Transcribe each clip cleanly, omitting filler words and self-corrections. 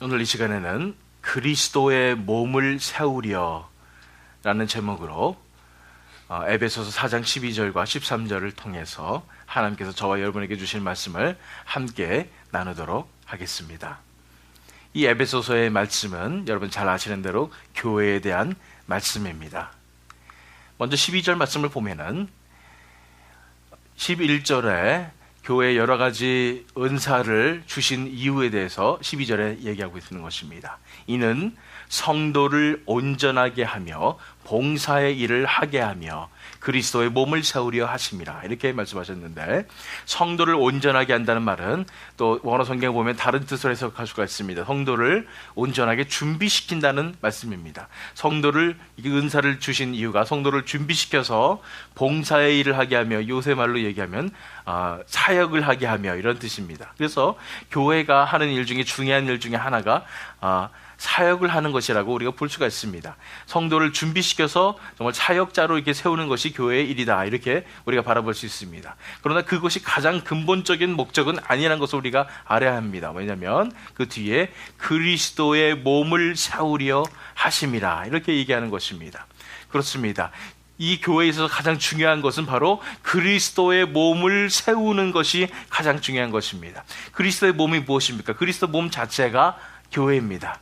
오늘 이 시간에는 그리스도의 몸을 세우려 라는 제목으로 에베소서 4장 12절과 13절을 통해서 하나님께서 저와 여러분에게 주실 말씀을 함께 나누도록 하겠습니다. 이 에베소서의 말씀은 여러분 잘 아시는 대로 교회에 대한 말씀입니다. 먼저 12절 말씀을 보면은 11절에 교회에 여러 가지 은사를 주신 이유에 대해서 12절에 얘기하고 있는 것입니다. 이는 성도를 온전하게 하며 봉사의 일을 하게 하며 그리스도의 몸을 세우려 하심이라, 이렇게 말씀하셨는데, 성도를 온전하게 한다는 말은 또 원어 성경에 보면 다른 뜻으로 해석할 수가 있습니다. 성도를 온전하게 준비시킨다는 말씀입니다. 성도를, 이 은사를 주신 이유가 성도를 준비시켜서 봉사의 일을 하게 하며, 요새 말로 얘기하면 사역을 하게 하며, 이런 뜻입니다. 그래서 교회가 하는 일 중에 중요한 일 중에 하나가 사역을 하는 것이라고 우리가 볼 수가 있습니다. 성도를 준비시켜서 정말 사역자로 이렇게 세우는 것이 교회의 일이다, 이렇게 우리가 바라볼 수 있습니다. 그러나 그것이 가장 근본적인 목적은 아니라는 것을 우리가 알아야 합니다. 왜냐하면 그 뒤에 그리스도의 몸을 세우려 하심이라, 이렇게 얘기하는 것입니다. 그렇습니다. 이 교회에 있어서 가장 중요한 것은 바로 그리스도의 몸을 세우는 것이 가장 중요한 것입니다. 그리스도의 몸이 무엇입니까? 그리스도 몸 자체가 교회입니다.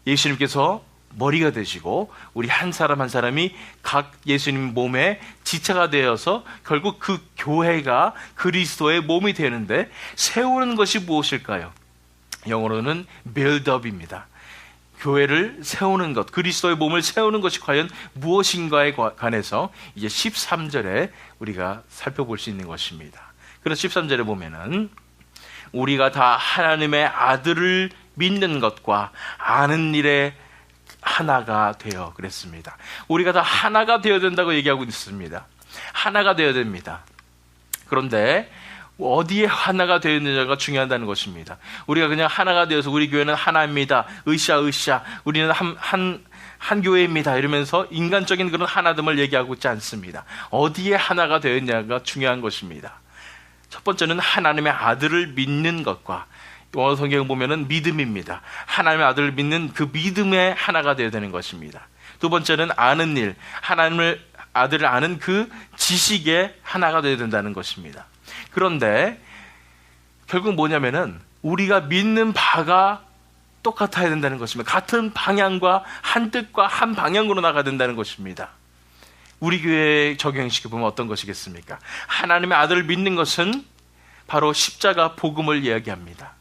예수님께서 머리가 되시고 우리 한 사람 한 사람이 각 예수님 몸의 지체가 되어서 결국 그 교회가 그리스도의 몸이 되는데, 세우는 것이 무엇일까요? 영어로는 build-up입니다. 교회를 세우는 것, 그리스도의 몸을 세우는 것이 과연 무엇인가에 관해서 이제 13절에 우리가 살펴볼 수 있는 것입니다. 그래서 13절에 보면은 우리가 다 하나님의 아들을 믿는 것과 아는 일에 하나가 되어, 그랬습니다. 우리가 다 하나가 되어야 된다고 얘기하고 있습니다. 하나가 되어야 됩니다. 그런데 어디에 하나가 되어 있느냐가 중요하다는 것입니다. 우리가 그냥 하나가 되어서 우리 교회는 하나입니다, 으쌰 우리는 한 교회입니다, 이러면서 인간적인 그런 하나됨을 얘기하고 있지 않습니다. 어디에 하나가 되어 있냐가 중요한 것입니다. 첫 번째는 하나님의 아들을 믿는 것과, 원어 성경을 보면은 믿음입니다. 하나님의 아들을 믿는 그 믿음에 하나가 되어야 되는 것입니다. 두 번째는 아는 일, 하나님의 아들을 아는 그 지식에 하나가 되어야 된다는 것입니다. 그런데 결국 뭐냐면은 우리가 믿는 바가 똑같아야 된다는 것입니다. 같은 방향과 한 뜻과 한 방향으로 나가야 된다는 것입니다. 우리 교회에 적용시켜보면 어떤 것이겠습니까? 하나님의 아들을 믿는 것은 바로 십자가 복음을 이야기합니다.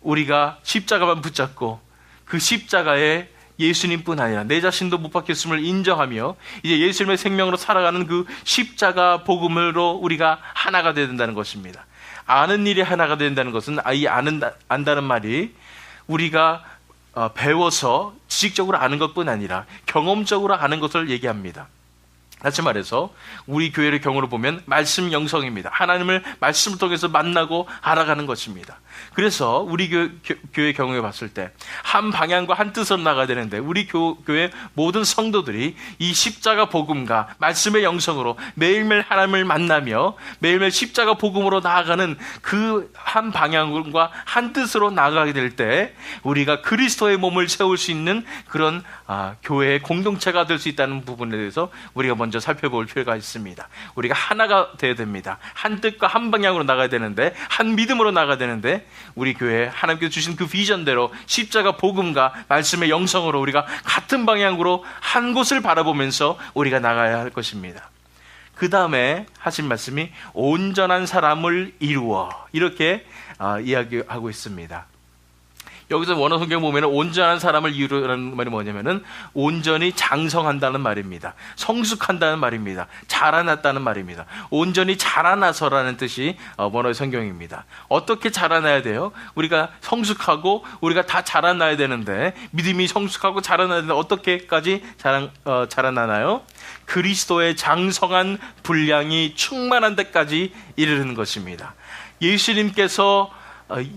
우리가 십자가만 붙잡고 그 십자가에 예수님뿐 아니라 내 자신도 못 박혔음을 인정하며 이제 예수님의 생명으로 살아가는 그 십자가 복음으로 우리가 하나가 되어야 된다는 것입니다. 아는 일이 하나가 된다는 것은, 이 안다는 말이 우리가 배워서 지식적으로 아는 것뿐 아니라 경험적으로 아는 것을 얘기합니다. 다시 말해서 우리 교회의 경우로 보면 말씀 영성입니다. 하나님을 말씀을 통해서 만나고 알아가는 것입니다. 그래서 우리 교회 경우에 봤을 때 한 방향과 한 뜻으로 나가야 되는데, 우리 교회 모든 성도들이 이 십자가 복음과 말씀의 영성으로 매일매일 하나님을 만나며 매일매일 십자가 복음으로 나아가는 그 한 방향과 한 뜻으로 나아가게 될 때 우리가 그리스도의 몸을 세울 수 있는 그런 교회의 공동체가 될 수 있다는 부분에 대해서 우리가 먼저 살펴볼 필요가 있습니다. 우리가 하나가 되어야 됩니다. 한 뜻과 한 방향으로 나가야 되는데, 한 믿음으로 나가야 되는데, 우리 교회 하나님께서 주신 그 비전대로 십자가 복음과 말씀의 영성으로 우리가 같은 방향으로 한 곳을 바라보면서 우리가 나가야 할 것입니다. 그 다음에 하신 말씀이 온전한 사람을 이루어, 이렇게 이야기하고 있습니다. 여기서 원어 성경 보면 온전한 사람을 이루라는 말이 뭐냐면은 온전히 장성한다는 말입니다. 성숙한다는 말입니다. 자라났다는 말입니다. 온전히 자라나서라는 뜻이 원어의 성경입니다. 어떻게 자라나야 돼요? 우리가 성숙하고 우리가 다 자라나야 되는데, 믿음이 성숙하고 자라나야 되는데 어떻게까지 자라나나요? 그리스도의 장성한 분량이 충만한 데까지 이르는 것입니다. 예수님께서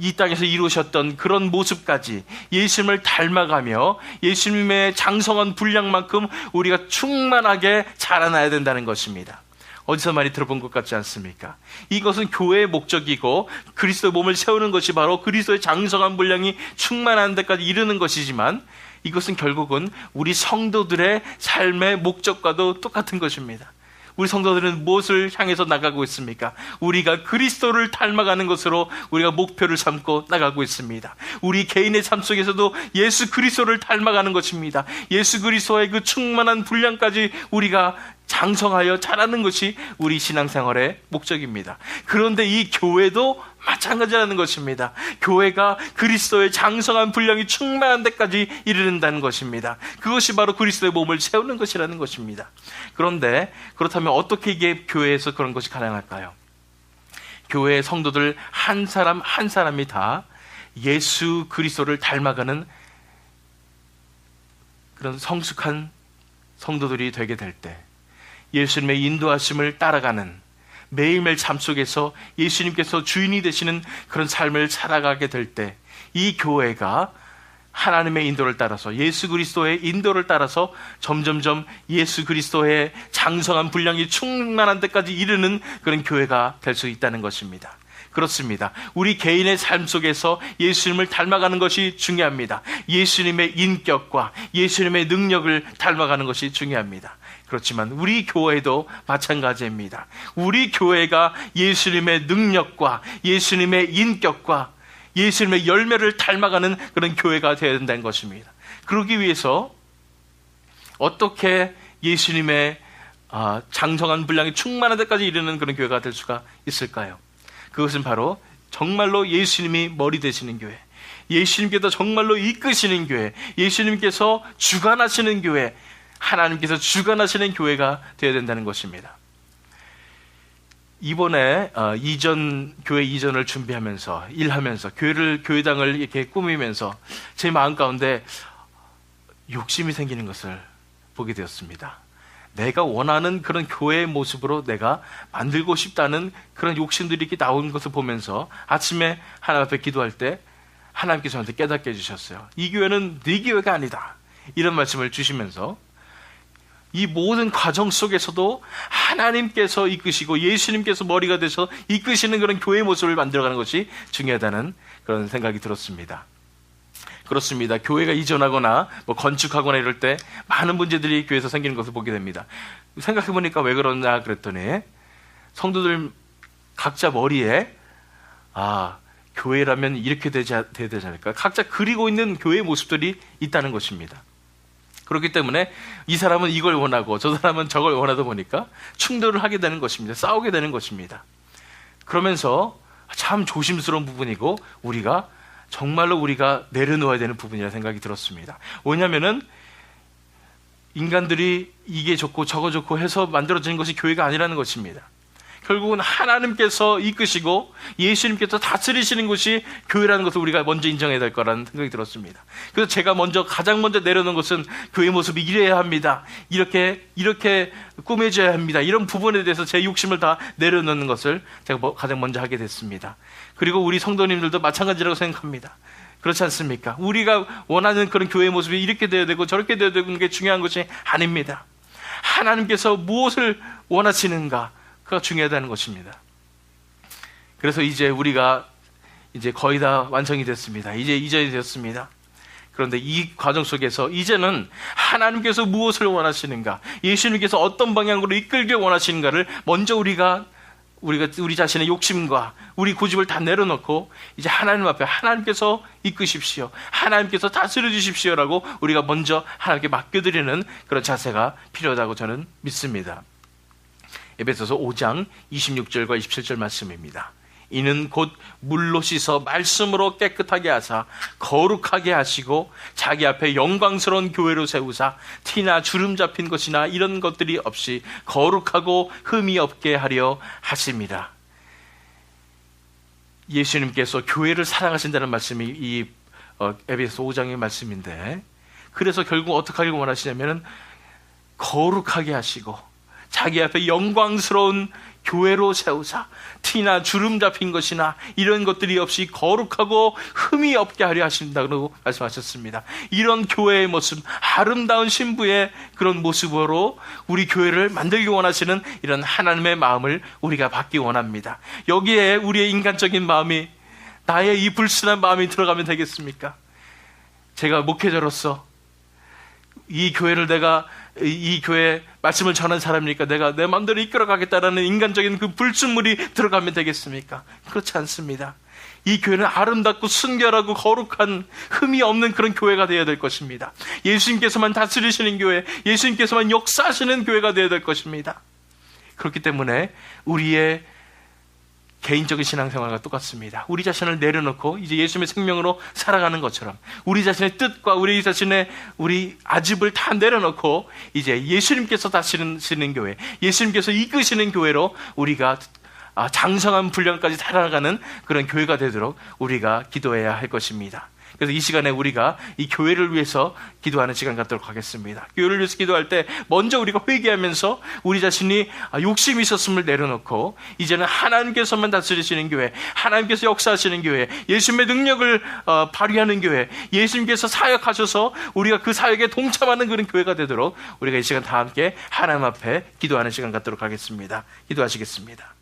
이 땅에서 이루셨던 그런 모습까지 예수님을 닮아가며 예수님의 장성한 분량만큼 우리가 충만하게 자라나야 된다는 것입니다. 어디서 많이 들어본 것 같지 않습니까? 이것은 교회의 목적이고 그리스도의 몸을 세우는 것이 바로 그리스도의 장성한 분량이 충만한 데까지 이르는 것이지만, 이것은 결국은 우리 성도들의 삶의 목적과도 똑같은 것입니다. 우리 성도들은 무엇을 향해서 나가고 있습니까? 우리가 그리스도를 닮아가는 것으로 우리가 목표를 삼고 나가고 있습니다. 우리 개인의 삶 속에서도 예수 그리스도를 닮아가는 것입니다. 예수 그리스도의 그 충만한 분량까지 우리가 장성하여 자라는 것이 우리 신앙생활의 목적입니다. 그런데 이 교회도 마찬가지라는 것입니다. 교회가 그리스도의 장성한 분량이 충만한 데까지 이르는다는 것입니다. 그것이 바로 그리스도의 몸을 세우는 것이라는 것입니다. 그런데 그렇다면 어떻게 이게 교회에서 그런 것이 가능할까요? 교회의 성도들 한 사람 한 사람이 다 예수 그리스도를 닮아가는 그런 성숙한 성도들이 되게 될 때, 예수님의 인도하심을 따라가는 매일매일 삶 속에서 예수님께서 주인이 되시는 그런 삶을 살아가게 될 때, 이 교회가 하나님의 인도를 따라서, 예수 그리스도의 인도를 따라서 점점점 예수 그리스도의 장성한 분량이 충만한 데까지 이르는 그런 교회가 될 수 있다는 것입니다. 그렇습니다. 우리 개인의 삶 속에서 예수님을 닮아가는 것이 중요합니다. 예수님의 인격과 예수님의 능력을 닮아가는 것이 중요합니다. 그렇지만 우리 교회도 마찬가지입니다. 우리 교회가 예수님의 능력과 예수님의 인격과 예수님의 열매를 닮아가는 그런 교회가 되어야 된다는 것입니다. 그러기 위해서 어떻게 예수님의 장성한 분량이 충만한 데까지 이르는 그런 교회가 될 수가 있을까요? 그것은 바로 정말로 예수님이 머리 되시는 교회, 예수님께서 정말로 이끄시는 교회, 예수님께서 주관하시는 교회, 하나님께서 주관하시는 교회가 되어야 된다는 것입니다. 이번에 교회 이전을 준비하면서 일하면서 교회당을 이렇게 꾸미면서 제 마음 가운데 욕심이 생기는 것을 보게 되었습니다. 내가 원하는 그런 교회의 모습으로 내가 만들고 싶다는 그런 욕심들이 이렇게 나오는 것을 보면서 아침에 하나님 앞에 기도할 때 하나님께서 저한테 깨닫게 해주셨어요. 이 교회는 네 교회가 아니다, 이런 말씀을 주시면서 이 모든 과정 속에서도 하나님께서 이끄시고 예수님께서 머리가 되셔서 이끄시는 그런 교회의 모습을 만들어가는 것이 중요하다는 그런 생각이 들었습니다. 그렇습니다. 교회가 이전하거나 건축하거나 이럴 때 많은 문제들이 교회에서 생기는 것을 보게 됩니다. 생각해보니까 왜 그러냐 그랬더니, 성도들 각자 머리에 교회라면 이렇게 돼야 되지 않을까, 각자 그리고 있는 교회의 모습들이 있다는 것입니다. 그렇기 때문에 이 사람은 이걸 원하고 저 사람은 저걸 원하다 보니까 충돌을 하게 되는 것입니다. 싸우게 되는 것입니다. 그러면서 참 조심스러운 부분이고 정말로 우리가 내려놓아야 되는 부분이라 생각이 들었습니다. 왜냐하면은 인간들이 이게 좋고 저거 좋고 해서 만들어지는 것이 교회가 아니라는 것입니다. 결국은 하나님께서 이끄시고 예수님께서 다스리시는 것이 교회라는 것을 우리가 먼저 인정해야 될 거라는 생각이 들었습니다. 그래서 제가 가장 먼저 내려놓은 것은 교회 모습이 이래야 합니다, 이렇게 꾸며져야 합니다, 이런 부분에 대해서 제 욕심을 다 내려놓는 것을 제가 가장 먼저 하게 됐습니다. 그리고 우리 성도님들도 마찬가지라고 생각합니다. 그렇지 않습니까? 우리가 원하는 그런 교회의 모습이 이렇게 되어야 되고 저렇게 되어야 되는 게 중요한 것이 아닙니다. 하나님께서 무엇을 원하시는가, 그가 중요하다는 것입니다. 그래서 이제 우리가 거의 다 완성이 됐습니다. 이제 이전이 되었습니다. 그런데 이 과정 속에서 이제는 하나님께서 무엇을 원하시는가, 예수님께서 어떤 방향으로 이끌길 원하시는가를 먼저 우리 자신의 욕심과 우리 고집을 다 내려놓고 이제 하나님 앞에 하나님께서 이끄십시오, 하나님께서 다스려 주십시오라고 우리가 먼저 하나님께 맡겨드리는 그런 자세가 필요하다고 저는 믿습니다. 에베소서 5장 26절과 27절 말씀입니다. 이는 곧 물로 씻어 말씀으로 깨끗하게 하사 거룩하게 하시고 자기 앞에 영광스러운 교회로 세우사 티나 주름 잡힌 것이나 이런 것들이 없이 거룩하고 흠이 없게 하려 하십니다. 예수님께서 교회를 사랑하신다는 말씀이 이 에베소 5장의 말씀인데, 그래서 결국 어떻게 하길 원하시냐면 거룩하게 하시고 자기 앞에 영광스러운 교회로 세우사 티나 주름 잡힌 것이나 이런 것들이 없이 거룩하고 흠이 없게 하려 하신다고 말씀하셨습니다. 이런 교회의 모습, 아름다운 신부의 그런 모습으로 우리 교회를 만들기 원하시는 이런 하나님의 마음을 우리가 받기 원합니다. 여기에 우리의 인간적인 마음이, 나의 이 불순한 마음이 들어가면 되겠습니까? 제가 목회자로서 이 교회를 이 교회 말씀을 전한 사람이니까 내가 내 마음대로 이끌어가겠다라는 인간적인 그 불순물이 들어가면 되겠습니까? 그렇지 않습니다. 이 교회는 아름답고 순결하고 거룩한 흠이 없는 그런 교회가 되어야 될 것입니다. 예수님께서만 다스리시는 교회, 예수님께서만 역사하시는 교회가 되어야 될 것입니다. 그렇기 때문에 우리의 개인적인 신앙생활과 똑같습니다. 우리 자신을 내려놓고 이제 예수님의 생명으로 살아가는 것처럼 우리 자신의 뜻과 우리 자신의 우리 아집을 다 내려놓고 이제 예수님께서 다스리시는 교회, 예수님께서 이끄시는 교회로 우리가 장성한 분량까지 살아가는 그런 교회가 되도록 우리가 기도해야 할 것입니다. 그래서 이 시간에 우리가 이 교회를 위해서 기도하는 시간 갖도록 하겠습니다. 교회를 위해서 기도할 때 먼저 우리가 회개하면서 우리 자신이 욕심이 있었음을 내려놓고 이제는 하나님께서만 다스리시는 교회, 하나님께서 역사하시는 교회, 예수님의 능력을 발휘하는 교회, 예수님께서 사역하셔서 우리가 그 사역에 동참하는 그런 교회가 되도록 우리가 이 시간 다 함께 하나님 앞에 기도하는 시간 갖도록 하겠습니다. 기도하시겠습니다.